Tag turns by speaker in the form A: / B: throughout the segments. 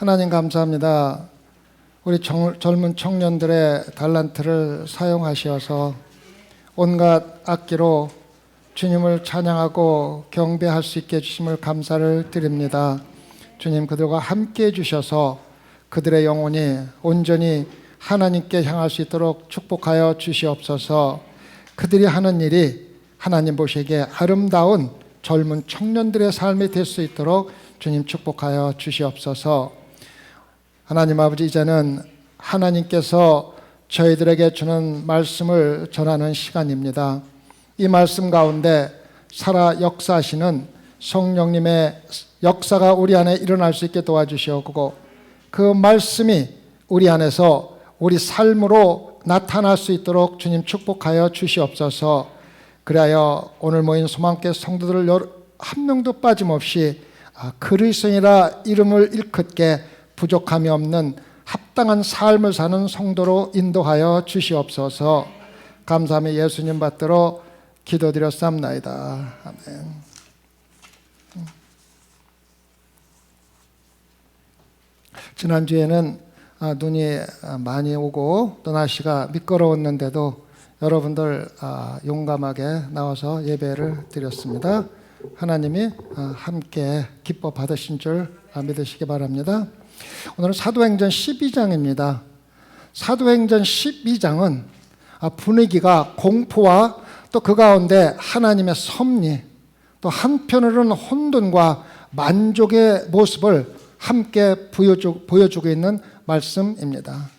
A: 하나님 감사합니다. 우리 젊은 청년들의 달란트를 사용하셔서 온갖 악기로 주님을 찬양하고 경배할 수 있게 해주심을 감사를 드립니다. 주님, 그들과 함께 해주셔서 그들의 영혼이 온전히 하나님께 향할 수 있도록 축복하여 주시옵소서. 그들이 하는 일이 하나님 보시기에 아름다운 젊은 청년들의 삶이 될 수 있도록 주님 축복하여 주시옵소서. 하나님 아버지, 이제는 하나님께서 저희들에게 주는 말씀을 전하는 시간입니다. 이 말씀 가운데 살아 역사하시는 성령님의 역사가 우리 안에 일어날 수 있게 도와주시옵고, 그 말씀이 우리 안에서 우리 삶으로 나타날 수 있도록 주님 축복하여 주시옵소서. 그리하여 오늘 모인 소망교회 성도들을 한 명도 빠짐없이 그리스도인이라 이름을 일컫게 부족함이 없는 합당한 삶을 사는 성도로 인도하여 주시옵소서. 감사하며 예수님 받들어 기도드렸사옵나이다. 아멘. 지난주에는 눈이 많이 오고 또 날씨가 미끄러웠는데도 여러분들 용감하게 나와서 예배를 드렸습니다. 하나님이 함께 기뻐 받으신 줄 믿으시기 바랍니다. 오늘은 사도행전 12장입니다. 사도행전 12장은 분위기가 공포와 또 그 가운데 하나님의 섭리, 또 한편으로는 혼돈과 만족의 모습을 함께 보여주고 있는 말씀입니다.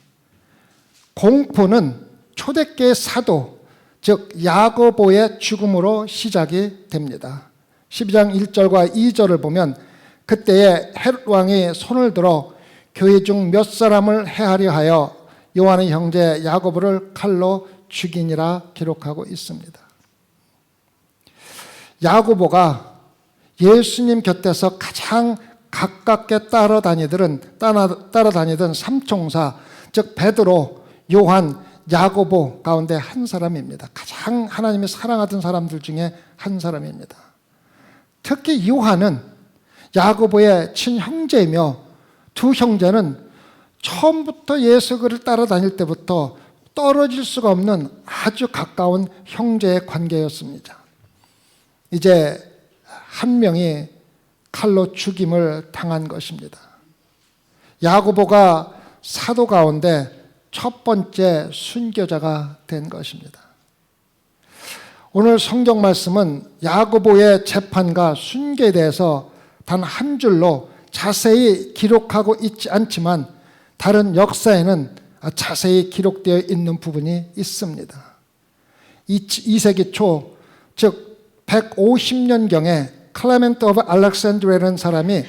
A: 공포는 초대교회 사도, 즉 야고보의 죽음으로 시작이 됩니다. 12장 1절과 2절을 보면 그때에 헤롯 왕이 손을 들어 교회 중 몇 사람을 해하려 하여 요한의 형제 야고보를 칼로 죽이니라 기록하고 있습니다. 야고보가 예수님 곁에서 가장 가깝게 따라다니던 삼총사, 즉 베드로, 요한, 야고보 가운데 한 사람입니다. 가장 하나님이 사랑하던 사람들 중에 한 사람입니다. 특히 요한은 야고보의 친형제이며 두 형제는 처음부터 예수 그를 따라다닐 때부터 떨어질 수가 없는 아주 가까운 형제의 관계였습니다. 이제 한 명이 칼로 죽임을 당한 것입니다. 야고보가 사도 가운데 첫 번째 순교자가 된 것입니다. 오늘 성경 말씀은 야고보의 재판과 순교에 대해서 단 한 줄로 자세히 기록하고 있지 않지만 다른 역사에는 자세히 기록되어 있는 부분이 있습니다. 2세기 초, 즉 150년경에 클레멘트 오브 알렉산드리아라는 사람이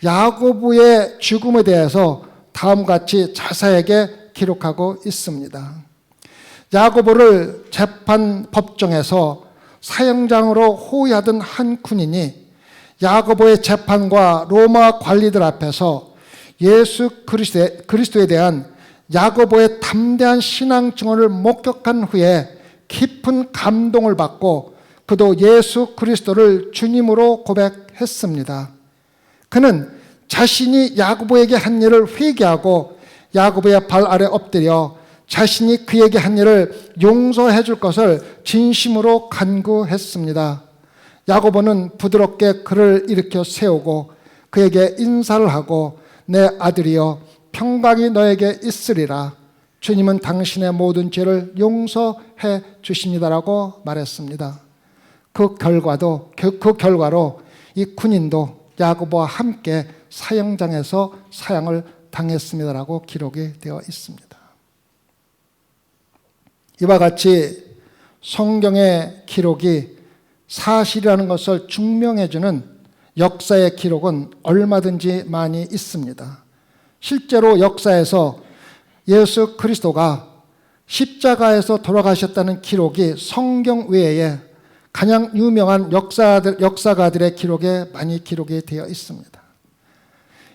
A: 야고보의 죽음에 대해서 다음과 같이 자세하게 기록하고 있습니다. 야고보를 재판 법정에서 사형장으로 호위하던 한 군인이 야고보의 재판과 로마 관리들 앞에서 예수 그리스도에 대한 야고보의 담대한 신앙 증언을 목격한 후에 깊은 감동을 받고 그도 예수 그리스도를 주님으로 고백했습니다. 그는 자신이 야고보에게 한 일을 회개하고 야고보의 발 아래 엎드려 자신이 그에게 한 일을 용서해 줄 것을 진심으로 간구했습니다. 야고보는 부드럽게 그를 일으켜 세우고 그에게 인사를 하고 내 아들이여 평강이 너에게 있으리라. 주님은 당신의 모든 죄를 용서해 주십니다라고 말했습니다. 그 결과로 이 군인도 야고보와 함께 사형장에서 사형을 당했습니다라고 기록이 되어 있습니다. 이와 같이 성경의 기록이 사실이라는 것을 증명해주는 역사의 기록은 얼마든지 많이 있습니다. 실제로 역사에서 예수 그리스도가 십자가에서 돌아가셨다는 기록이 성경 외에 가장 유명한 역사가들의 기록에 많이 기록이 되어 있습니다.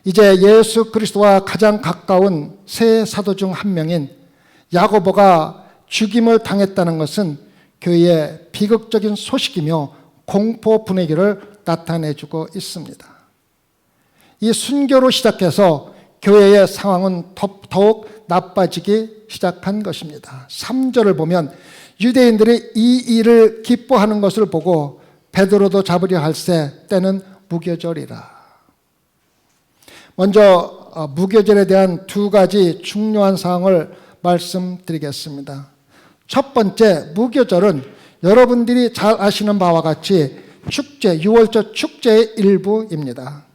A: 이제 예수 그리스도와 가장 가까운 세 사도 중 한 명인 야고보가 죽임을 당했다는 것은 교회의 비극적인 소식이며 공포 분위기를 나타내주고 있습니다. 이 순교로 시작해서 교회의 상황은 더욱 나빠지기 시작한 것입니다. 3절을 보면 유대인들이 이 일을 기뻐하는 것을 보고 베드로도 잡으려 할새 때는 무교절이라. 먼저 무교절에 대한 두 가지 중요한 사항을 말씀드리겠습니다. 첫 번째, 무교절은 여러분들이 잘 아시는 바와 같이 축제, 6월절 축제의 일부입니다.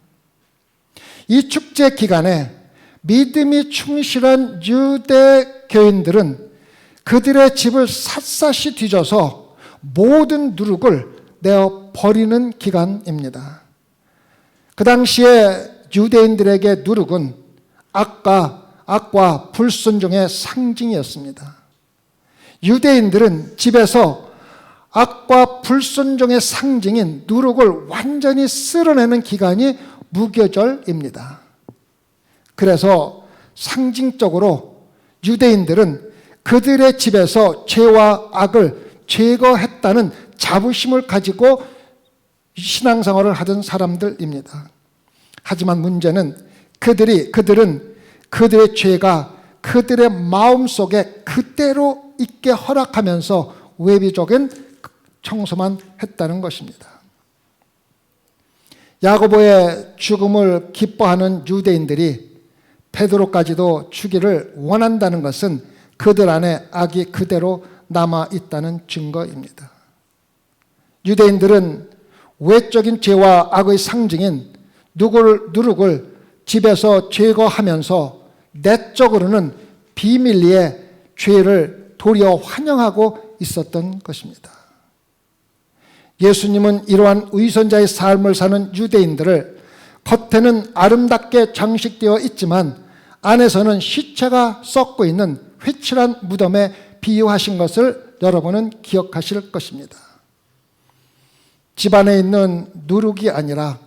A: 이 축제 기간에 믿음이 충실한 유대 교인들은 그들의 집을 샅샅이 뒤져서 모든 누룩을 내어 버리는 기간입니다. 그 당시에 유대인들에게 누룩은 악과 불순종의 상징이었습니다. 유대인들은 집에서 악과 불순종의 상징인 누룩을 완전히 쓸어내는 기간이 무교절입니다. 그래서 상징적으로 유대인들은 그들의 집에서 죄와 악을 제거했다는 자부심을 가지고 신앙생활을 하던 사람들입니다. 하지만 문제는 그들은 그들의 죄가 그들의 마음속에 그대로 있게 허락하면서 외비적인 청소만 했다는 것입니다. 야고보의 죽음을 기뻐하는 유대인들이 베드로까지도 죽이를 원한다는 것은 그들 안에 악이 그대로 남아있다는 증거입니다. 유대인들은 외적인 죄와 악의 상징인 누룩을 집에서 제거하면서 내적으로는 비밀리에 죄를 도리어 환영하고 있었던 것입니다. 예수님은 이러한 위선자의 삶을 사는 유대인들을 겉에는 아름답게 장식되어 있지만 안에서는 시체가 썩고 있는 회칠한 무덤에 비유하신 것을 여러분은 기억하실 것입니다. 집안에 있는 누룩이 아니라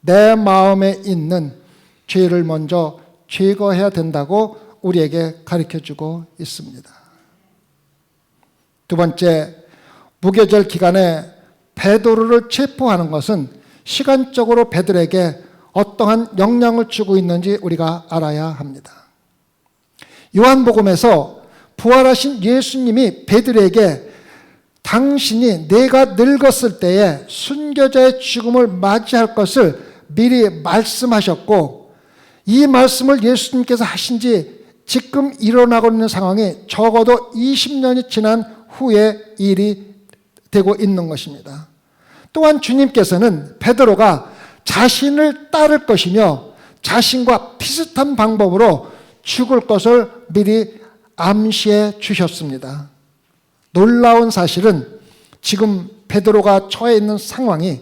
A: 내 마음에 있는 죄를 먼저 제거해야 된다고 우리에게 가르쳐주고 있습니다. 두 번째, 무교절 기간에 베드로를 체포하는 것은 시간적으로 베드로에게 어떠한 영향을 주고 있는지 우리가 알아야 합니다. 요한복음에서 부활하신 예수님이 베드로에게 당신이 내가 늙었을 때에 순교자의 죽음을 맞이할 것을 미리 말씀하셨고, 이 말씀을 예수님께서 하신 지 지금 일어나고 있는 상황이 적어도 20년이 지난 후의 일이 되고 있는 것입니다. 또한 주님께서는 베드로가 자신을 따를 것이며 자신과 비슷한 방법으로 죽을 것을 미리 암시해 주셨습니다. 놀라운 사실은 지금 베드로가 처해 있는 상황이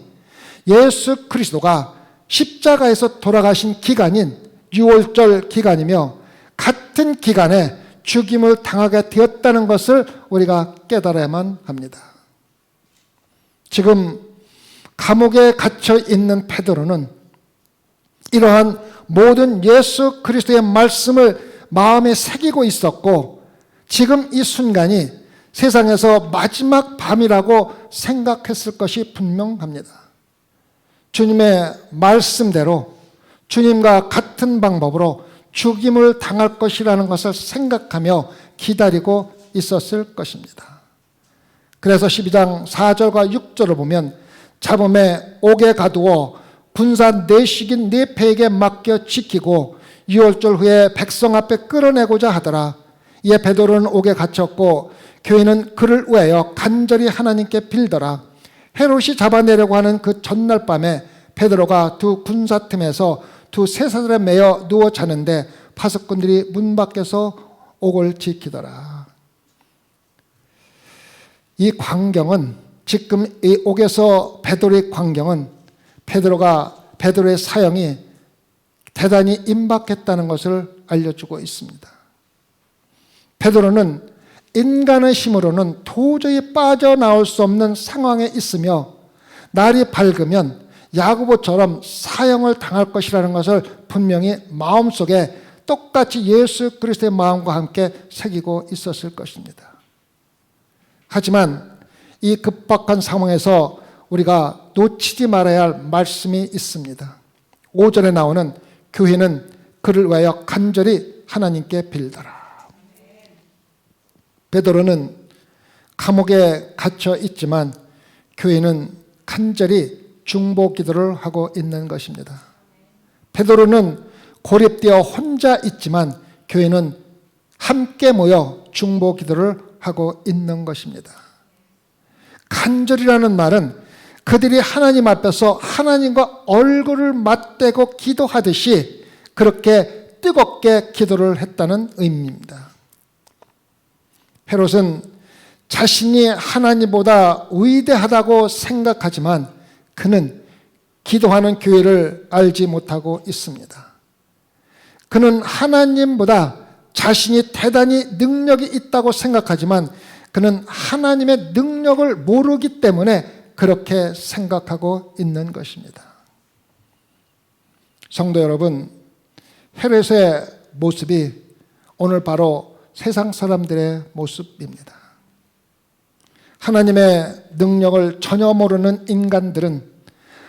A: 예수 그리스도가 십자가에서 돌아가신 기간인 6월절 기간이며 같은 기간에 죽임을 당하게 되었다는 것을 우리가 깨달아야만 합니다. 지금 감옥에 갇혀 있는 베드로는 이러한 모든 예수 그리스도의 말씀을 마음에 새기고 있었고, 지금 이 순간이 세상에서 마지막 밤이라고 생각했을 것이 분명합니다. 주님의 말씀대로 주님과 같은 방법으로 죽임을 당할 것이라는 것을 생각하며 기다리고 있었을 것입니다. 그래서 12장 4절과 6절을 보면 잡음에 옥에 가두어 군사 내식인 네 패에게 맡겨 지키고 6월절 후에 백성 앞에 끌어내고자 하더라. 이에 베드로는 옥에 갇혔고 교인은 그를 위하여 간절히 하나님께 빌더라. 헤롯이 잡아내려고 하는 그 전날 밤에 베드로가 두 군사 틈에서 두 쇠사슬에 매여 누워 자는데 파수꾼들이 문 밖에서 옥을 지키더라. 이 광경은, 지금 이 옥에서 베드로의 광경은 베드로의 사형이 대단히 임박했다는 것을 알려주고 있습니다. 베드로는 인간의 힘으로는 도저히 빠져나올 수 없는 상황에 있으며 날이 밝으면 야고보처럼 사형을 당할 것이라는 것을 분명히 마음속에 똑같이 예수 그리스도의 마음과 함께 새기고 있었을 것입니다. 하지만 이 급박한 상황에서 우리가 놓치지 말아야 할 말씀이 있습니다. 5절에 나오는 교회는 그를 위하여 간절히 하나님께 빌더라. 베드로는 감옥에 갇혀 있지만 교회는 간절히 중보 기도를 하고 있는 것입니다. 베드로는 고립되어 혼자 있지만 교회는 함께 모여 중보 기도를 하고 있는 것입니다. 간절이라는 말은 그들이 하나님 앞에서 하나님과 얼굴을 맞대고 기도하듯이 그렇게 뜨겁게 기도를 했다는 의미입니다. 헤롯은 자신이 하나님보다 위대하다고 생각하지만 그는 기도하는 교회를 알지 못하고 있습니다. 그는 하나님보다 자신이 대단히 능력이 있다고 생각하지만 그는 하나님의 능력을 모르기 때문에 그렇게 생각하고 있는 것입니다. 성도 여러분, 헤롯의 모습이 오늘 바로 세상 사람들의 모습입니다. 하나님의 능력을 전혀 모르는 인간들은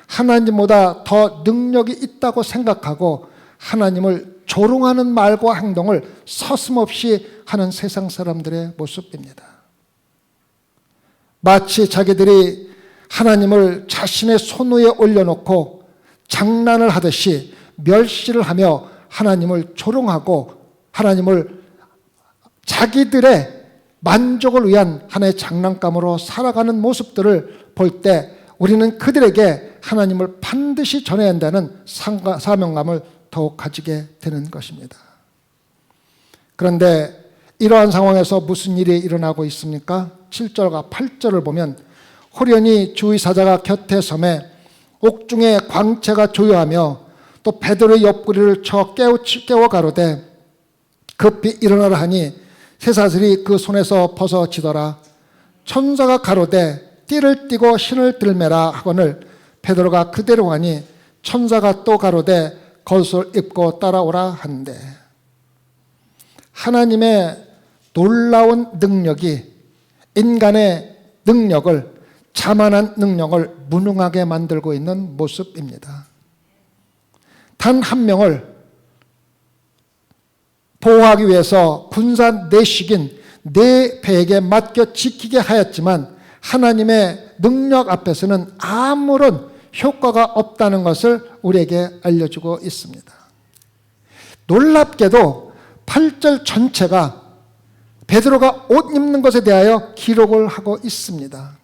A: 하나님보다 더 능력이 있다고 생각하고 하나님을 조롱하는 말과 행동을 서슴없이 하는 세상 사람들의 모습입니다. 마치 자기들이 하나님을 자신의 손 위에 올려놓고 장난을 하듯이 멸시를 하며 하나님을 조롱하고 하나님을 자기들의 만족을 위한 하나의 장난감으로 살아가는 모습들을 볼 때 우리는 그들에게 하나님을 반드시 전해야 한다는 사명감을 더욱 가지게 되는 것입니다. 그런데 이러한 상황에서 무슨 일이 일어나고 있습니까? 7절과 8절을 보면 호련히 주의사자가 곁에 서매 옥중에 광채가 조요하며 또 베드로의 옆구리를 쳐 깨워 가로되 급히 일어나라 하니 쇠사슬이 그 손에서 벗어지더라. 천사가 가로되 띠를 띠고 신을 들매라 하거늘 베드로가 그대로 하니 천사가 또 가로되 겉옷을 입고 따라오라 한대. 하나님의 놀라운 능력이 인간의 능력을, 자만한 능력을 무능하게 만들고 있는 모습입니다. 단 한 명을 보호하기 위해서 군사 내식인 네 배에게 맡겨 지키게 하였지만 하나님의 능력 앞에서는 아무런 효과가 없다는 것을 우리에게 알려주고 있습니다. 놀랍게도 8절 전체가 베드로가 옷 입는 것에 대하여 기록을 하고 있습니다.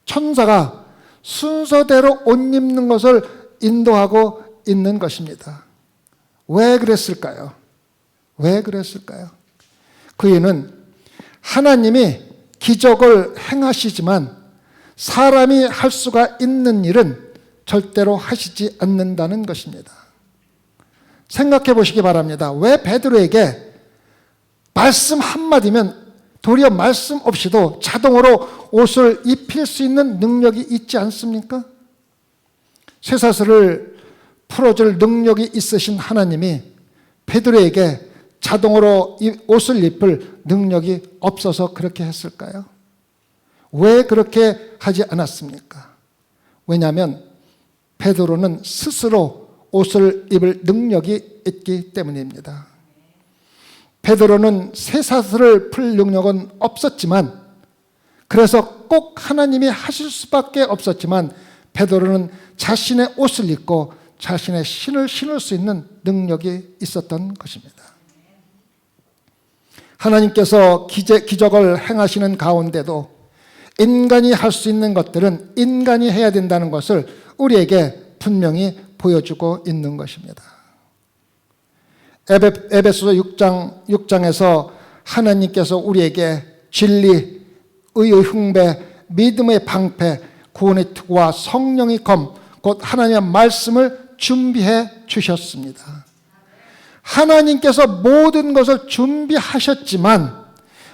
A: 천사가 순서대로 옷 입는 것을 인도하고 있는 것입니다. 왜 그랬을까요? 왜 그랬을까요? 그 이유는 하나님이 기적을 행하시지만 사람이 할 수가 있는 일은 절대로 하시지 않는다는 것입니다. 생각해 보시기 바랍니다. 왜 베드로에게 말씀 한마디면 도리어 말씀 없이도 자동으로 옷을 입힐 수 있는 능력이 있지 않습니까? 쇠사슬을 풀어줄 능력이 있으신 하나님이 베드로에게 자동으로 옷을 입을 능력이 없어서 그렇게 했을까요? 왜 그렇게 하지 않았습니까? 왜냐하면 베드로는 스스로 옷을 입을 능력이 있기 때문입니다. 베드로는 쇠사슬을 풀 능력은 없었지만, 그래서 꼭 하나님이 하실 수밖에 없었지만 베드로는 자신의 옷을 입고 자신의 신을 신을 수 있는 능력이 있었던 것입니다. 하나님께서 기적을 행하시는 가운데도 인간이 할 수 있는 것들은 인간이 해야 된다는 것을 우리에게 분명히 보여주고 있는 것입니다. 에베소서 6장에서 하나님께서 우리에게 진리, 의의 흥배, 믿음의 방패, 구원의 투구와 성령의 검, 곧 하나님의 말씀을 준비해 주셨습니다. 하나님께서 모든 것을 준비하셨지만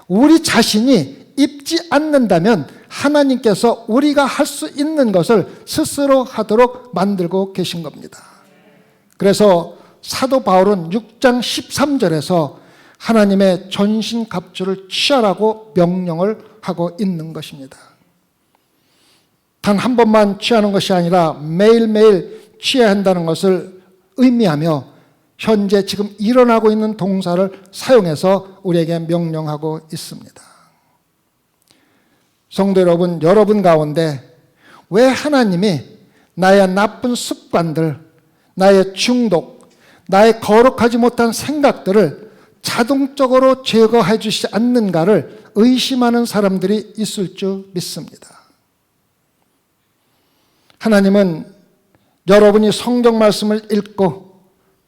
A: 우리 자신이 입지 않는다면 하나님께서 우리가 할 수 있는 것을 스스로 하도록 만들고 계신 겁니다. 그래서 사도 바울은 6장 13절에서 하나님의 전신갑주를 취하라고 명령을 하고 있는 것입니다. 단 한 번만 취하는 것이 아니라 매일매일 취해야 한다는 것을 의미하며 현재 지금 일어나고 있는 동사를 사용해서 우리에게 명령하고 있습니다. 성도 여러분, 여러분 가운데 왜 하나님이 나의 나쁜 습관들, 나의 중독, 나의 거룩하지 못한 생각들을 자동적으로 제거해 주시지 않는가를 의심하는 사람들이 있을 줄 믿습니다. 하나님은 여러분이 성경 말씀을 읽고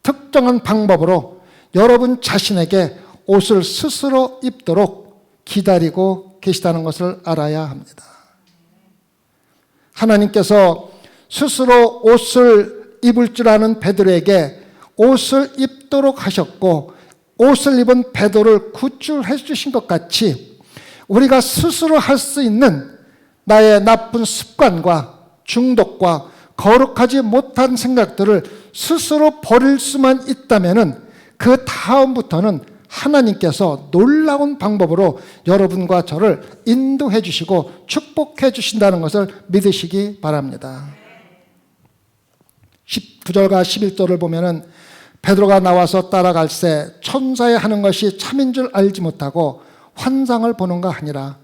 A: 특정한 방법으로 여러분 자신에게 옷을 스스로 입도록 기다리고 계시다는 것을 알아야 합니다. 하나님께서 스스로 옷을 입을 줄 아는 베드로에게 옷을 입도록 하셨고 옷을 입은 베드로를 구출해 주신 것 같이 우리가 스스로 할 수 있는 나의 나쁜 습관과 중독과 거룩하지 못한 생각들을 스스로 버릴 수만 있다면 그 다음부터는 하나님께서 놀라운 방법으로 여러분과 저를 인도해 주시고 축복해 주신다는 것을 믿으시기 바랍니다. 19절과 11절을 보면은 베드로가 나와서 따라갈새 천사의 하는 것이 참인 줄 알지 못하고 환상을 보는가 하니라.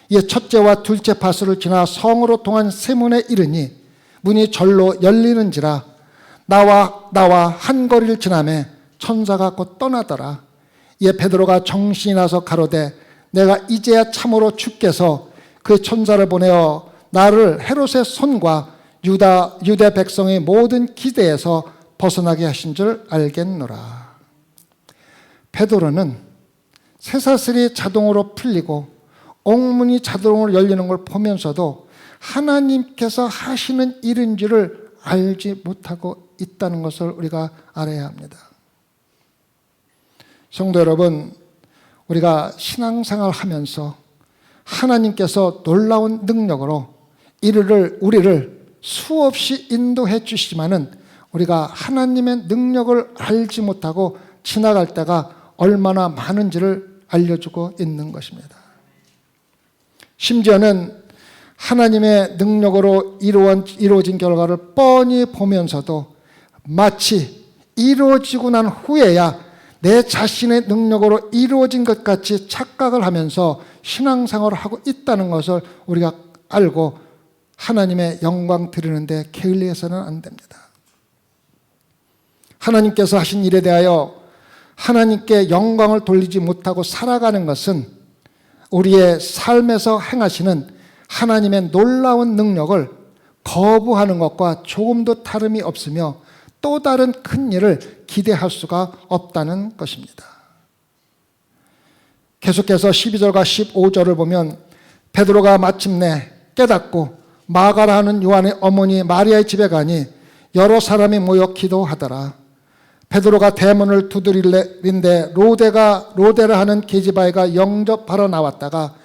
A: 이에 첫째와 둘째 파수를 지나 성으로 통한 세문에 이르니 문이 절로 열리는지라. 나와 한 거리를 지나매 천사가 곧 떠나더라. 이에 베드로가 정신이 나서 가로되 내가 이제야 참으로 주께서 그 천사를 보내어 나를 헤롯의 손과 유대 백성의 모든 기대에서 벗어나게 하신 줄 알겠노라. 베드로는 쇠사슬이 자동으로 풀리고 옥문이 자동으로 열리는 걸 보면서도 하나님께서 하시는 일인지를 알지 못하고 있다는 것을 우리가 알아야 합니다. 성도 여러분, 우리가 신앙생활 하면서 하나님께서 놀라운 능력으로 우리를 수없이 인도해 주시지만은 우리가 하나님의 능력을 알지 못하고 지나갈 때가 얼마나 많은지를 알려주고 있는 것입니다. 심지어는 하나님의 능력으로 이루어진 결과를 뻔히 보면서도 마치 이루어지고 난 후에야 내 자신의 능력으로 이루어진 것 같이 착각을 하면서 신앙생활을 하고 있다는 것을 우리가 알고 하나님의 영광 드리는데 게을리해서는 안 됩니다. 하나님께서 하신 일에 대하여 하나님께 영광을 돌리지 못하고 살아가는 것은 우리의 삶에서 행하시는 하나님의 놀라운 능력을 거부하는 것과 조금도 다름이 없으며 또 다른 큰 일을 기대할 수가 없다는 것입니다. 계속해서 12절과 15절을 보면 베드로가 마침내 깨닫고 마가라 하는 요한의 어머니 마리아의 집에 가니 여러 사람이 모여 기도하더라. 베드로가 대문을 두드리는데 로데라 하는 계집아이가 영접하러 나왔다가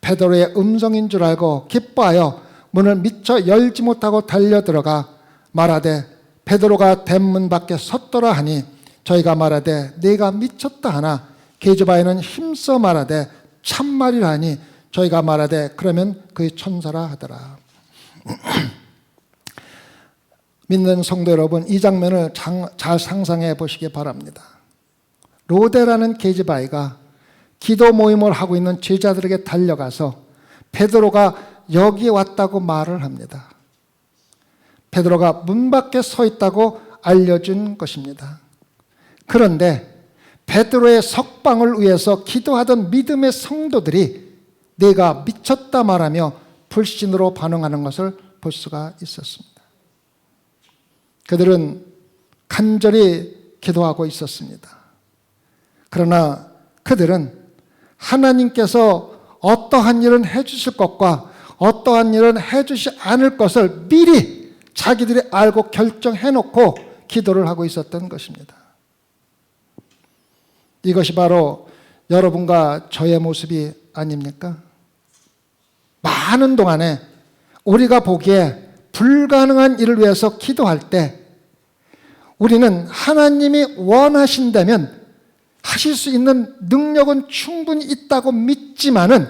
A: 베드로의 음성인 줄 알고 기뻐하여 문을 미처 열지 못하고 달려들어가 말하되 베드로가 대문 밖에 섰더라 하니 저희가 말하되 네가 미쳤다 하나 계집아이는 힘써 말하되 참말이라 하니 저희가 말하되 그러면 그의 천사라 하더라. 믿는 성도 여러분, 이 장면을 잘 상상해 보시기 바랍니다. 로데라는 계집아이가 기도 모임을 하고 있는 제자들에게 달려가서 베드로가 여기 왔다고 말을 합니다. 베드로가 문 밖에 서 있다고 알려준 것입니다. 그런데 베드로의 석방을 위해서 기도하던 믿음의 성도들이 내가 미쳤다 말하며 불신으로 반응하는 것을 볼 수가 있었습니다. 그들은 간절히 기도하고 있었습니다. 그러나 그들은 하나님께서 어떠한 일은 해주실 것과 어떠한 일은 해주지 않을 것을 미리 자기들이 알고 결정해놓고 기도를 하고 있었던 것입니다. 이것이 바로 여러분과 저의 모습이 아닙니까? 많은 동안에 우리가 보기에 불가능한 일을 위해서 기도할 때 우리는 하나님이 원하신다면 하실 수 있는 능력은 충분히 있다고 믿지만은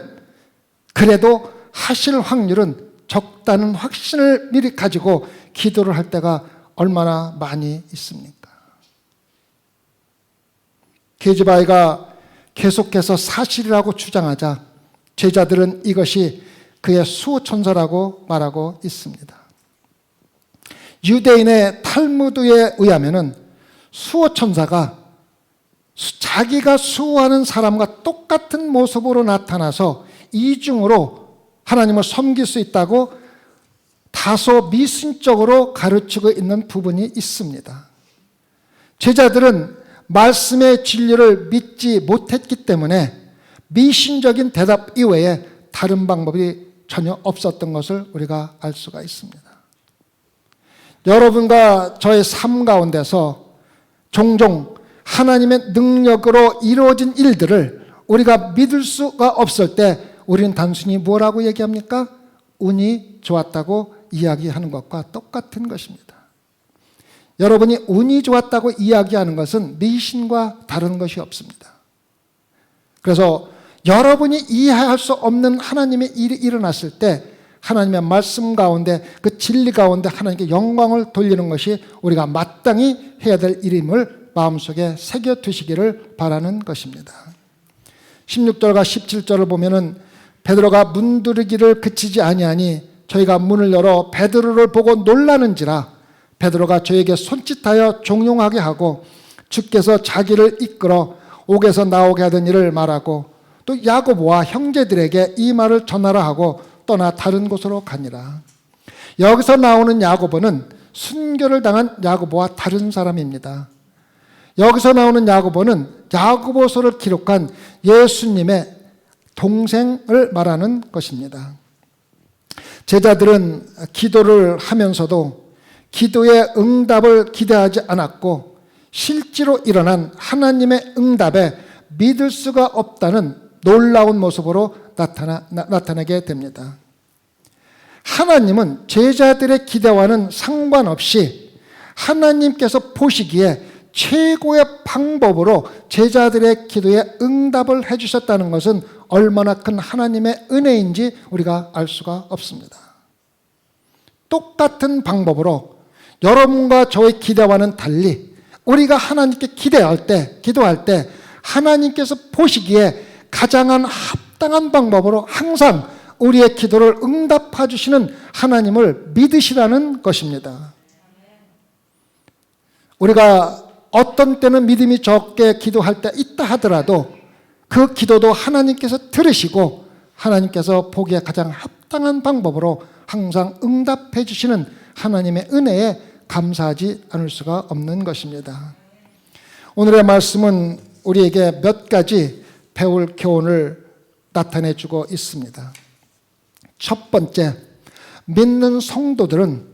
A: 그래도 하실 확률은 적다는 확신을 미리 가지고 기도를 할 때가 얼마나 많이 있습니까? 게즈바이가 계속해서 사실이라고 주장하자 제자들은 이것이 그의 수호천사라고 말하고 있습니다. 유대인의 탈무드에 의하면은 수호천사가 자기가 수호하는 사람과 똑같은 모습으로 나타나서 이중으로 하나님을 섬길 수 있다고 다소 미신적으로 가르치고 있는 부분이 있습니다. 제자들은 말씀의 진리를 믿지 못했기 때문에 미신적인 대답 이외에 다른 방법이 전혀 없었던 것을 우리가 알 수가 있습니다. 여러분과 저의 삶 가운데서 종종 하나님의 능력으로 이루어진 일들을 우리가 믿을 수가 없을 때 우리는 단순히 뭐라고 얘기합니까? 운이 좋았다고 이야기하는 것과 똑같은 것입니다. 여러분이 운이 좋았다고 이야기하는 것은 미신과 다른 것이 없습니다. 그래서 여러분이 이해할 수 없는 하나님의 일이 일어났을 때 하나님의 말씀 가운데 그 진리 가운데 하나님께 영광을 돌리는 것이 우리가 마땅히 해야 될 일임을 마음속에 새겨두시기를 바라는 것입니다. 16절과 17절을 보면은 베드로가 문두르기를 그치지 아니하니 저희가 문을 열어 베드로를 보고 놀라는지라 베드로가 저에게 손짓하여 종용하게 하고 주께서 자기를 이끌어 옥에서 나오게 하던 일을 말하고 또 야고보와 형제들에게 이 말을 전하라 하고 떠나 다른 곳으로 가니라. 여기서 나오는 야고보는 순교를 당한 야고보와 다른 사람입니다. 여기서 나오는 야고보는 야고보서를 기록한 예수님의 동생을 말하는 것입니다. 제자들은 기도를 하면서도 기도의 응답을 기대하지 않았고 실제로 일어난 하나님의 응답에 믿을 수가 없다는 놀라운 모습으로 나타나게 됩니다. 하나님은 제자들의 기대와는 상관없이 하나님께서 보시기에 최고의 방법으로 제자들의 기도에 응답을 해주셨다는 것은 얼마나 큰 하나님의 은혜인지 우리가 알 수가 없습니다. 똑같은 방법으로 여러분과 저의 기대와는 달리 우리가 하나님께 기도할 때 하나님께서 보시기에 가장 합당한 방법으로 항상 우리의 기도를 응답해 주시는 하나님을 믿으시라는 것입니다. 우리가 어떤 때는 믿음이 적게 기도할 때 있다 하더라도 그 기도도 하나님께서 들으시고 하나님께서 보기에 가장 합당한 방법으로 항상 응답해 주시는 하나님의 은혜에 감사하지 않을 수가 없는 것입니다. 오늘의 말씀은 우리에게 몇 가지 배울 교훈을 나타내 주고 있습니다. 첫 번째, 믿는 성도들은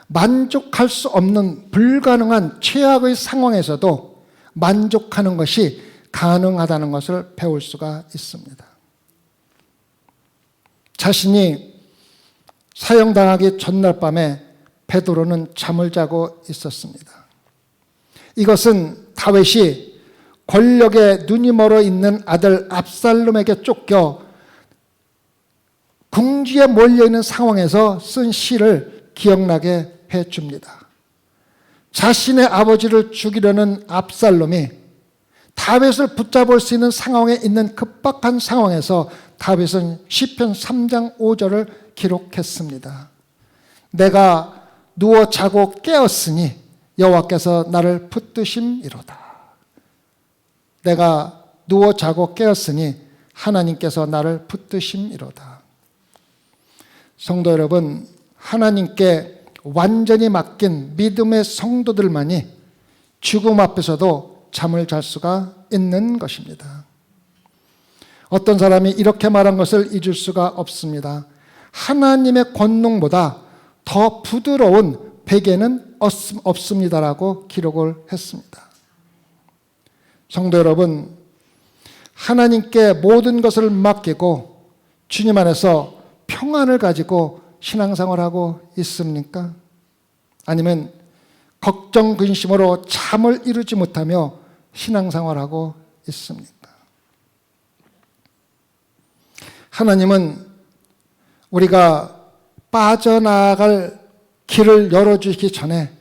A: 만족할 수 없는 불가능한 최악의 상황에서도 만족하는 것이 가능하다는 것을 배울 수가 있습니다. 자신이 사형당하기 전날 밤에 베드로는 잠을 자고 있었습니다. 이것은 다윗이 권력에 눈이 멀어 있는 아들 압살롬에게 쫓겨 궁지에 몰려있는 상황에서 쓴 시를 기억나게 해줍니다. 자신의 아버지를 죽이려는 압살롬이 다윗을 붙잡을 수 있는 상황에 있는 급박한 상황에서 다윗은 시편 3장 5절을 기록했습니다. 내가 누워 자고 깨었으니 여호와께서 나를 붙드심이로다. 내가 누워 자고 깨었으니 하나님께서 나를 붙드심이로다. 성도 여러분, 하나님께 완전히 맡긴 믿음의 성도들만이 죽음 앞에서도 잠을 잘 수가 있는 것입니다. 어떤 사람이 이렇게 말한 것을 잊을 수가 없습니다. 하나님의 권능보다 더 부드러운 베개는 없습니다라고 기록을 했습니다. 성도 여러분, 하나님께 모든 것을 맡기고 주님 안에서 평안을 가지고 신앙생활하고 있습니까? 아니면 걱정, 근심으로 잠을 이루지 못하며 신앙생활하고 있습니까? 하나님은 우리가 빠져나갈 길을 열어주시기 전에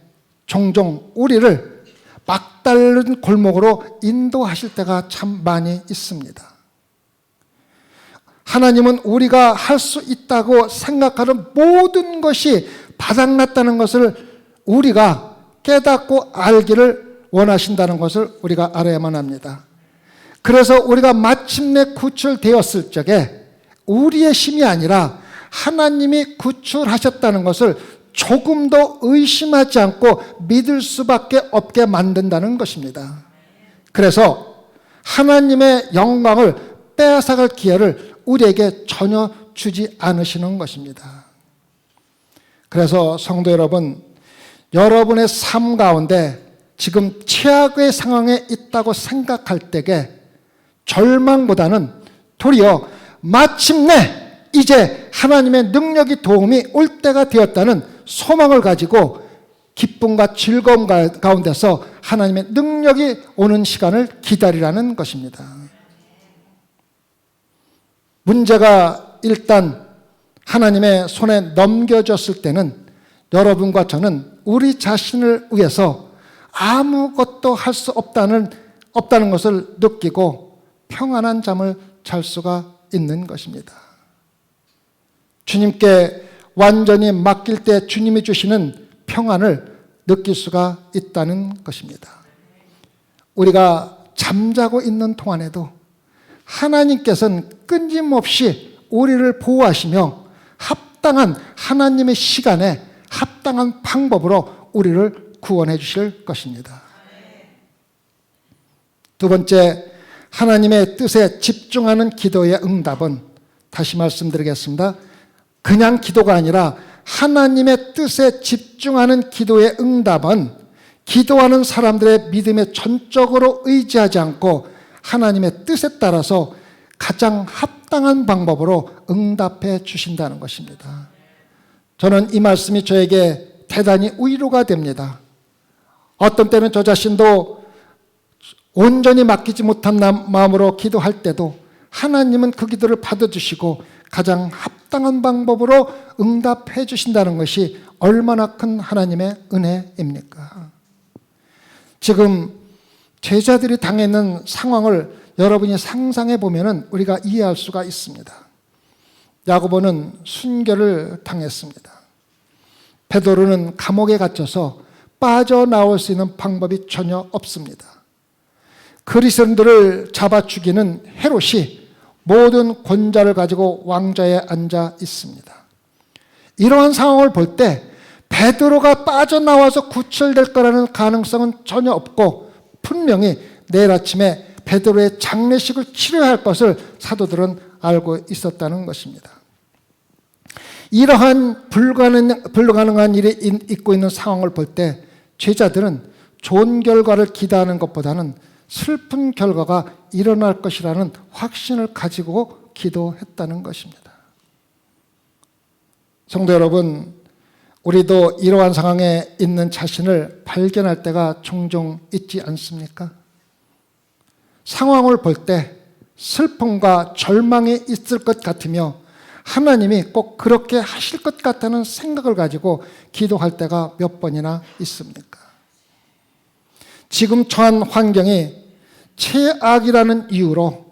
A: 종종 우리를 막다른 골목으로 인도하실 때가 참 많이 있습니다. 하나님은 우리가 할 수 있다고 생각하는 모든 것이 바닥났다는 것을 우리가 깨닫고 알기를 원하신다는 것을 우리가 알아야만 합니다. 그래서 우리가 마침내 구출되었을 적에 우리의 힘이 아니라 하나님이 구출하셨다는 것을 조금도 의심하지 않고 믿을 수밖에 없게 만든다는 것입니다. 그래서 하나님의 영광을 빼앗아갈 기회를 우리에게 전혀 주지 않으시는 것입니다. 그래서 성도 여러분, 여러분의 삶 가운데 지금 최악의 상황에 있다고 생각할 때에 절망보다는 도리어 마침내 이제 하나님의 능력이 도움이 올 때가 되었다는 소망을 가지고 기쁨과 즐거움 가운데서 하나님의 능력이 오는 시간을 기다리라는 것입니다. 문제가 일단 하나님의 손에 넘겨졌을 때는 여러분과 저는 우리 자신을 위해서 아무것도 할 수 없다는 것을 느끼고 평안한 잠을 잘 수가 있는 것입니다. 주님께 완전히 맡길 때 주님이 주시는 평안을 느낄 수가 있다는 것입니다. 우리가 잠자고 있는 동안에도 하나님께서는 끊임없이 우리를 보호하시며 합당한 하나님의 시간에 합당한 방법으로 우리를 구원해 주실 것입니다. 두 번째, 하나님의 뜻에 집중하는 기도의 응답은 다시 말씀드리겠습니다. 그냥 기도가 아니라 하나님의 뜻에 집중하는 기도의 응답은 기도하는 사람들의 믿음에 전적으로 의지하지 않고 하나님의 뜻에 따라서 가장 합당한 방법으로 응답해 주신다는 것입니다. 저는 이 말씀이 저에게 대단히 위로가 됩니다. 어떤 때는 저 자신도 온전히 맡기지 못한 마음으로 기도할 때도 하나님은 그 기도를 받아주시고 가장 합당한 방법으로 응답해 주신다는 것이 얼마나 큰 하나님의 은혜입니까? 지금 제자들이 당했는 상황을 여러분이 상상해 보면 우리가 이해할 수가 있습니다. 야고보는 순교를 당했습니다. 베드로는 감옥에 갇혀서 빠져나올 수 있는 방법이 전혀 없습니다. 그리스도인들을 잡아 죽이는 헤롯이 모든 권좌를 가지고 왕좌에 앉아 있습니다. 이러한 상황을 볼 때 베드로가 빠져나와서 구출될 거라는 가능성은 전혀 없고 분명히 내일 아침에 베드로의 장례식을 치러야 할 것을 사도들은 알고 있었다는 것입니다. 이러한 불가능한 일이 있고 있는 상황을 볼 때 제자들은 좋은 결과를 기대하는 것보다는 슬픈 결과가 일어날 것이라는 확신을 가지고 기도했다는 것입니다. 성도 여러분, 우리도 이러한 상황에 있는 자신을 발견할 때가 종종 있지 않습니까? 상황을 볼 때 슬픔과 절망이 있을 것 같으며 하나님이 꼭 그렇게 하실 것 같다는 생각을 가지고 기도할 때가 몇 번이나 있습니까? 지금 처한 환경이 최악이라는 이유로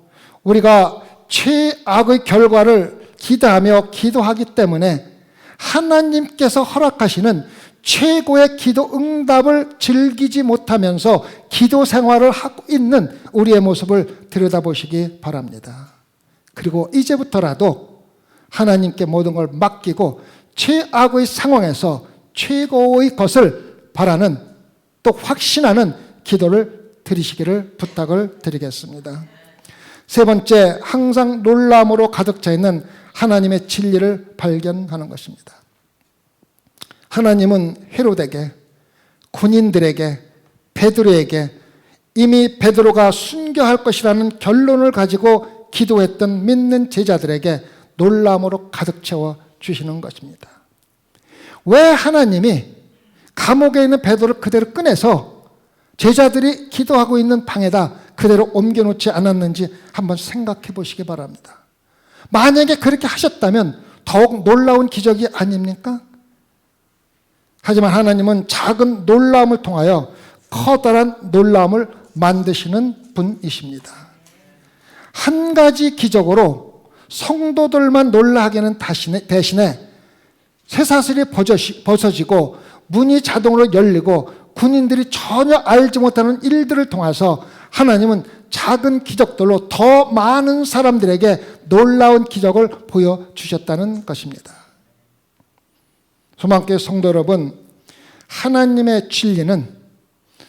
A: 우리가 최악의 결과를 기대하며 기도하기 때문에 하나님께서 허락하시는 최고의 기도 응답을 즐기지 못하면서 기도 생활을 하고 있는 우리의 모습을 들여다보시기 바랍니다. 그리고 이제부터라도 하나님께 모든 걸 맡기고 최악의 상황에서 최고의 것을 바라는 또 확신하는 기도를 드리시기를 부탁을 드리겠습니다. 세 번째, 항상 놀라움으로 가득 차 있는 하나님의 진리를 발견하는 것입니다. 하나님은 헤롯에게, 군인들에게, 베드로에게 이미 베드로가 순교할 것이라는 결론을 가지고 기도했던 믿는 제자들에게 놀라움으로 가득 채워 주시는 것입니다. 왜 하나님이 감옥에 있는 베드로를 그대로 꺼내서 제자들이 기도하고 있는 방에다 그대로 옮겨놓지 않았는지 한번 생각해 보시기 바랍니다. 만약에 그렇게 하셨다면 더욱 놀라운 기적이 아닙니까? 하지만 하나님은 작은 놀라움을 통하여 커다란 놀라움을 만드시는 분이십니다. 한 가지 기적으로 성도들만 놀라게 하는 대신에 쇠사슬이 벗어지고 문이 자동으로 열리고 군인들이 전혀 알지 못하는 일들을 통해서 하나님은 작은 기적들로 더 많은 사람들에게 놀라운 기적을 보여주셨다는 것입니다. 소망교회 성도 여러분, 하나님의 진리는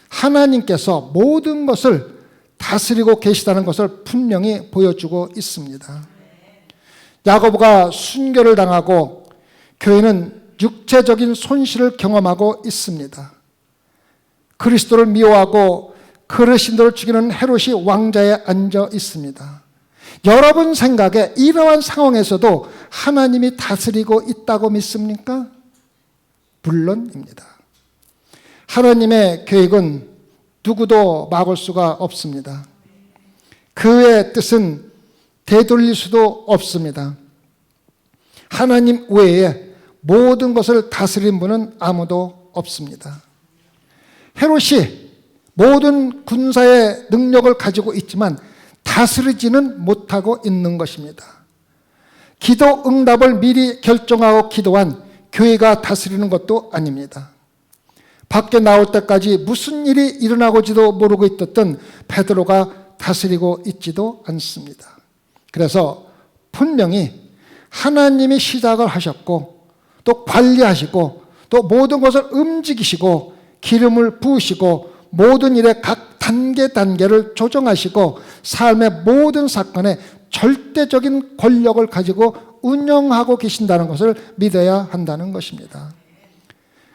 A: 하나님께서 모든 것을 다스리고 계시다는 것을 분명히 보여주고 있습니다. 야고보가 순교를 당하고 교회는 육체적인 손실을 경험하고 있습니다. 그리스도를 미워하고 그리스도를 죽이는 헤롯이 왕좌에 앉아 있습니다. 여러분 생각에 이러한 상황에서도 하나님이 다스리고 있다고 믿습니까? 물론입니다. 하나님의 계획은 누구도 막을 수가 없습니다. 그의 뜻은 되돌릴 수도 없습니다. 하나님 외에 모든 것을 다스린 분은 아무도 없습니다. 헤롯이 모든 군사의 능력을 가지고 있지만 다스리지는 못하고 있는 것입니다. 기도 응답을 미리 결정하고 기도한 교회가 다스리는 것도 아닙니다. 밖에 나올 때까지 무슨 일이 일어나고지도 모르고 있었던 베드로가 다스리고 있지도 않습니다. 그래서 분명히 하나님이 시작을 하셨고 또 관리하시고 또 모든 것을 움직이시고 기름을 부으시고 모든 일의 각 단계를 조정하시고 삶의 모든 사건에 절대적인 권력을 가지고 운영하고 계신다는 것을 믿어야 한다는 것입니다.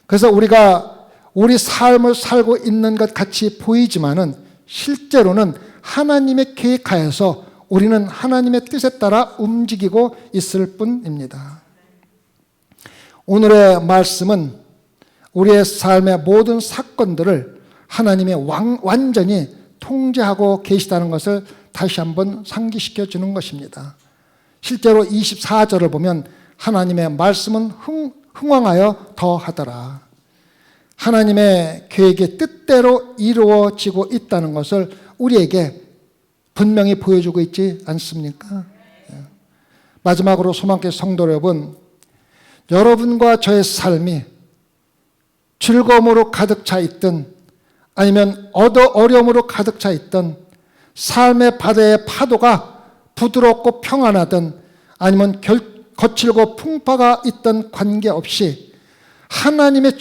A: 그래서 우리가 우리 삶을 살고 있는 것 같이 보이지만은 실제로는 하나님의 계획하에서 우리는 하나님의 뜻에 따라 움직이고 있을 뿐입니다. 오늘의 말씀은 우리의 삶의 모든 사건들을 하나님이 완전히 통제하고 계시다는 것을 다시 한번 상기시켜 주는 것입니다. 실제로 24절을 보면 하나님의 말씀은 흥왕하여 더하더라. 하나님의 계획이 뜻대로 이루어지고 있다는 것을 우리에게 분명히 보여주고 있지 않습니까? 마지막으로 소망교회 성도 여러분, 여러분과 저의 삶이 즐거움으로 가득 차 있든 아니면 어려움으로 가득 차 있든 삶의 바다의 파도가 부드럽고 평안하든 아니면 거칠고 풍파가 있든 관계없이 하나님이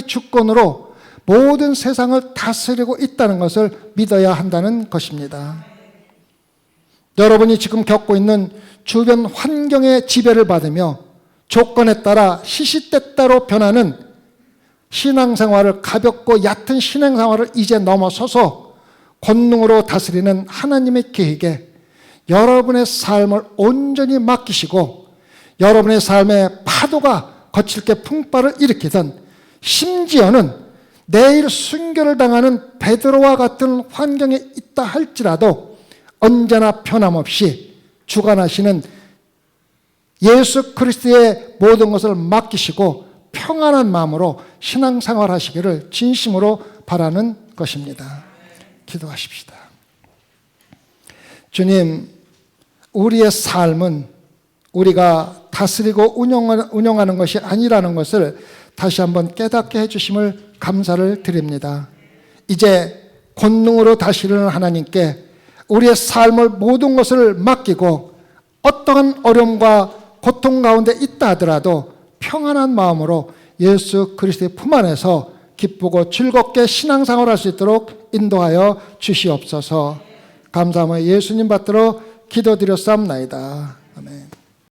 A: 주권으로 모든 세상을 다스리고 있다는 것을 믿어야 한다는 것입니다. 여러분이 지금 겪고 있는 주변 환경의 지배를 받으며 조건에 따라 시시때때로 변하는 신앙생활을 가볍고 얕은 신앙생활을 이제 넘어서서 권능으로 다스리는 하나님의 계획에 여러분의 삶을 온전히 맡기시고 여러분의 삶의 파도가 거칠게 풍파를 일으키던 심지어는 내일 순교를 당하는 베드로와 같은 환경에 있다 할지라도 언제나 변함없이 주관하시는 예수 그리스도의 모든 것을 맡기시고 평안한 마음으로 신앙생활 하시기를 진심으로 바라는 것입니다. 기도하십시다. 주님, 우리의 삶은 우리가 다스리고 운영하는 것이 아니라는 것을 다시 한번 깨닫게 해주심을 감사를 드립니다. 이제 권능으로 다스리는 하나님께 우리의 삶을 모든 것을 맡기고 어떠한 어려움과 고통 가운데 있다 하더라도 평안한 마음으로 예수 그리스도의 품 안에서 기쁘고 즐겁게 신앙생활을 할 수 있도록 인도하여 주시옵소서. 감사하며 예수님 받들어 기도드렸사옵나이다.